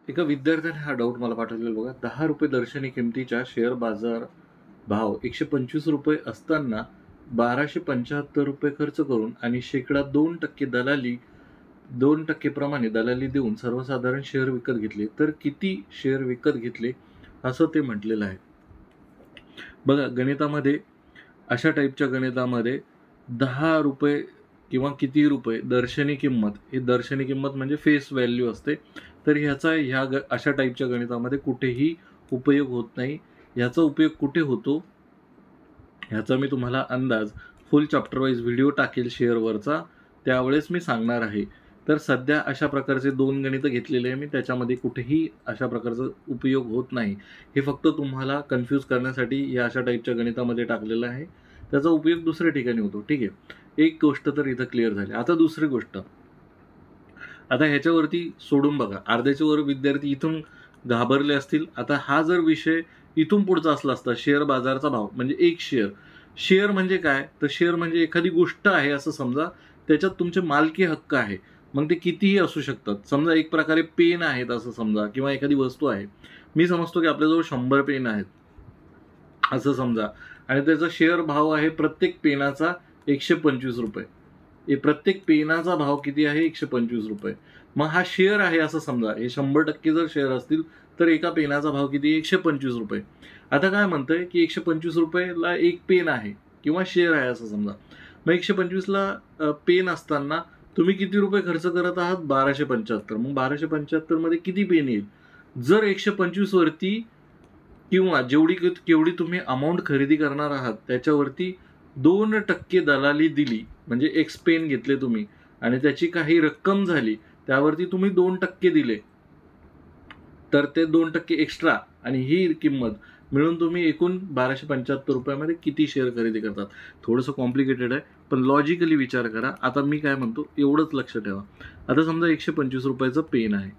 एका विद्यार्थ्याने हा डाऊट मला पाठवलेला बघा. 10 रुपये दर्शनी किमतीच्या शेअर बाजार भाव 125 रुपये असताना 1275 रुपये खर्च करून आणि शेकडा 2% दलाली 2% प्रमाणे दलाली देऊन सर्वसाधारण शेअर विकत घेतले तर किती शेअर विकत घेतले असं ते म्हटलेलं आहे. बघा, गणितामध्ये अशा टाईपच्या गणितामध्ये 10 रुपये किंवा किती रुपये दर्शनी किंमत, ही दर्शनी किंमत म्हणजे फेस व्हॅल्यू असते. तर ह्याचा अशा टाईपच्या गणितामध्ये कुठेही उपयोग होत नाही. ह्याचा उपयोग कुठे होतो ह्याचा मी तुम्हाला अंदाज फुल चॅप्टर वाईज व्हिडिओ टाकेल शेअरवरचा, त्यावेळेस मी सांगणार आहे. तर सध्या अशा प्रकारचे 2 गणितं घेतलेले आहे मी, त्याच्यामध्ये कुठेही अशा प्रकारचा उपयोग होत नाही. हे फक्त तुम्हाला कन्फ्यूज करण्यासाठी या अशा टाईपच्या गणितामध्ये टाकलेलं आहे. त्याचा उपयोग दुसऱ्या ठिकाणी होतो. ठीक आहे, एक गोष्ट तर इथं क्लिअर झाली. आता दुसरी गोष्ट, आता ह्याच्यावरती सोडून बघा, अर्ध्याच्या वर विद्यार्थी इथून घाबरले असतील. आता हा जर विषय इथून पुढचा असला असता, शेअर बाजारचा भाव म्हणजे एक शेअर म्हणजे काय, तर शेअर म्हणजे एखादी गोष्ट आहे असं समजा, त्याच्यात तुमचे मालकी हक्क आहे. मग ते कितीही असू शकतात. समजा एक प्रकारे पेन आहेत असं समजा, किंवा एखादी वस्तू आहे. मी समजतो की आपल्याजवळ 100 पेन आहेत असं समजा, आणि त्याचा शेअर भाव आहे प्रत्येक पेनाचा 125 रुपये. प्रत्येक पेनाचा भाव किती आहे, 125 रुपये. मग हा शेअर आहे असं समजा. हे 100% जर शेअर असतील तर एका पेनाचा भाव किती, 125 रुपये. आता काय म्हणतंय की 125 रुपयेला एक पेन आहे किंवा शेअर आहे असं समजा. मग 125ला पेन असताना तुम्ही किती रुपये खर्च करत आहात, 1275. मग 1275 मध्ये किती पेन येईल. जर 125 वरती किंवा केवढी तुम्ही अमाऊंट खरेदी करणार आहात त्याच्यावरती 2% दलाली दिली, म्हणजे एक्स पेन घेतले तुम्ही आणि त्याची काही रक्कम झाली, त्यावरती तुम्ही 2% दिले, तर ते 2% एक्स्ट्रा आणि ही किंमत मिळून तुम्ही एकूण 1275 रुपयामध्ये किती शेअर खरेदी करतात. थोडंसं कॉम्प्लिकेटेड आहे, पण लॉजिकली विचार करा. आता मी काय म्हणतो एवढंच लक्ष ठेवा. आता समजा 125 रुपयाचं पेन आहे,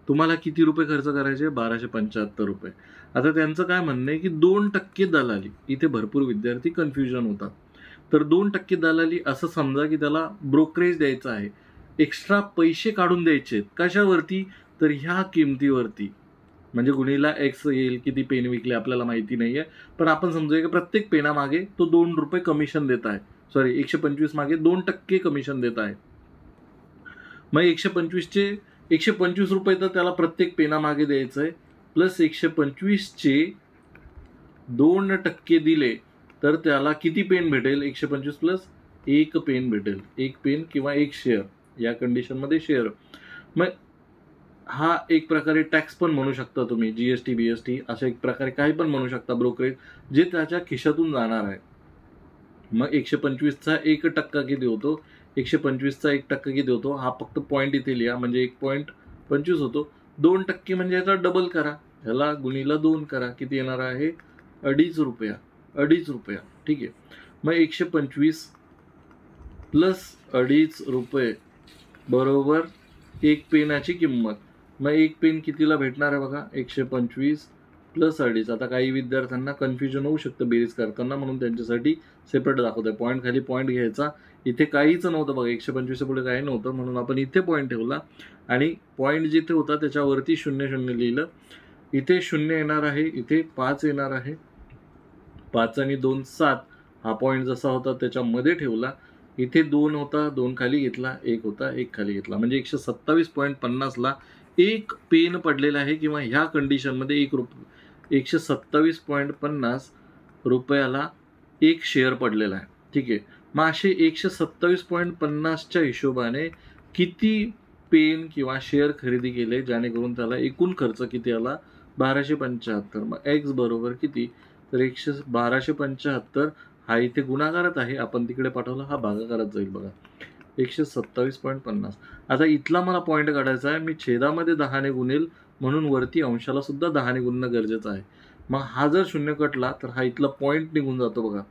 तुम्हाला किती रुपये खर्च करायचे, 1275 रुपये. आता त्यांचं काय म्हणणं आहे की 2% दलाली, इथे भरपूर विद्यार्थी कन्फ्युजन होतात. तर 2% दलाली असं समजा की त्याला ब्रोकरेज द्यायचं आहे, एक्स्ट्रा पैसे काढून द्यायचे. कशावरती, तर ह्या किमतीवरती. म्हणजे गुणीला एक्स येईल, किती पेन विकले आपल्याला माहिती नाहीये, पण आपण समजूया की प्रत्येक पेनामागे तो 2 रुपये कमिशन देत आहे. सॉरी, 125 मागे 2% कमिशन देत आहे. मग 125 रुपये तर त्याला प्रत्येक पेनामागे द्यायचं आहे, प्लस 125चे 2% दिले तर त्याला किती पेन भेटेल, 125 प्लस 1 पेन भेटेल. 1 पेन किंवा 1 शेअर, या कंडिशनमध्ये शेअर. मग हा एक प्रकारे टॅक्स पण म्हणू शकता तुम्ही, जीएसटी बीएसटी अशा एक प्रकारे काही पण म्हणू शकता, ब्रोकरेज जे त्याच्या खिशातून जाणार आहे. मग 125चा 1% किती होतो, 125चा 1% किती होतो, हा फक्त पॉईंट इथे लिहा, म्हणजे 1.25 होतो. 2% म्हणजे याचा डबल करा, ह्याला गुणीला 2 करा, किती येणार आहे, 2.5 रुपया. 2.5 रुपया. ठीक आहे. मग 125 प्लस 2.5 रुपये बरोबर 1 पेनाची किंमत. मग 1 पेन कितीला भेटणार आहे बघा, 125 प्लस 2.5. आता काही विद्यार्थ्यांना कन्फ्युजन होऊ शकतं बेरीज करताना, म्हणून त्यांच्यासाठी सेपरेट दाखवतोय. पॉईंट खाली पॉईंट घ्यायचा, इथे काहीच नव्हतं बघा, 125 पुढे काही नव्हतं, म्हणून आपण इथे पॉईंट ठेवला आणि पॉईंट जिथे होता त्याच्यावरती 00 लिहिलं. इथे 0 येणार आहे, इथे 5 येणार आहे. 5 आणि 2 7. हा पॉईंट जसा होता त्याच्यामध्ये ठेवला. इथे 2 होता, 2 खाली घेतला, 1 होता, 1 खाली घेतला, म्हणजे 127.50ला एक पेन पडलेला आहे, किंवा ह्या कंडिशनमध्ये 127.50 रुपयाला एक शेअर पडलेला आहे. ठीक आहे. मग असे 127.50च्या हिशोबाने किती पेन किंवा शेअर खरेदी केले, जेणेकरून त्याला एकूण खर्च किती आला, 1275. मग एक्स बरोबर किती, तर 1275 हा इथे गुणाकारात आहे, आपण तिकडे पाठवला, हा भागाकारात जाईल बघा, 127.50. आता इथला मला पॉईंट काढायचा आहे, मी छेदामध्ये 10ने गुणेल, म्हणून वरती अंशाला सुद्धा 10ने गुणणं गरजेचं आहे. मग हा जर 0 कटला तर हा इथला पॉईंट निघून जातो बघा.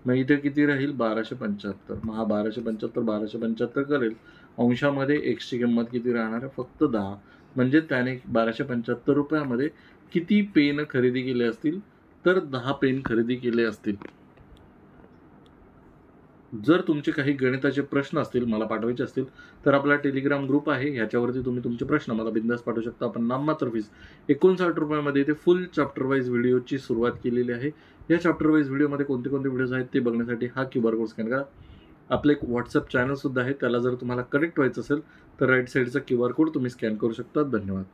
मग इथे किती राहील, 1275. मग हा 1275 करेल, अंशामध्ये एक्सची किंमत किती राहणार आहे, फक्त 10. म्हणजे त्याने 1275 रुपयामध्ये किती पेन खरेदी केले असतील, तर 10 पेन खरेदी केले असतील. जर तुमचे काही गणिताचे प्रश्न असतील, मला पाठवायचे असतील, तर आपला टेलिग्राम ग्रुप आहे. ह्याच्यावरती तुम्ही तुमचे प्रश्न मला बिनधास्त पाठवू शकता. आपण नाममात्र फीस ₹59 इथे फुल चॅप्टर वाईज व्हिडिओची सुरुवात केलेली आहे. या चॅप्टर वाईज व्हिडिओमध्ये कोणते कोणते व्हिडिओज आहेत ते बघण्यासाठी हा QR कोड स्कॅन करा. आपलं एक WhatsApp चॅनल सुद्धा आहे. त्याला जर तुम्हाला कनेक्ट व्हायचं असेल तर राईट साईडचा QR कोड तुम्ही स्कॅन करू शकता. धन्यवाद.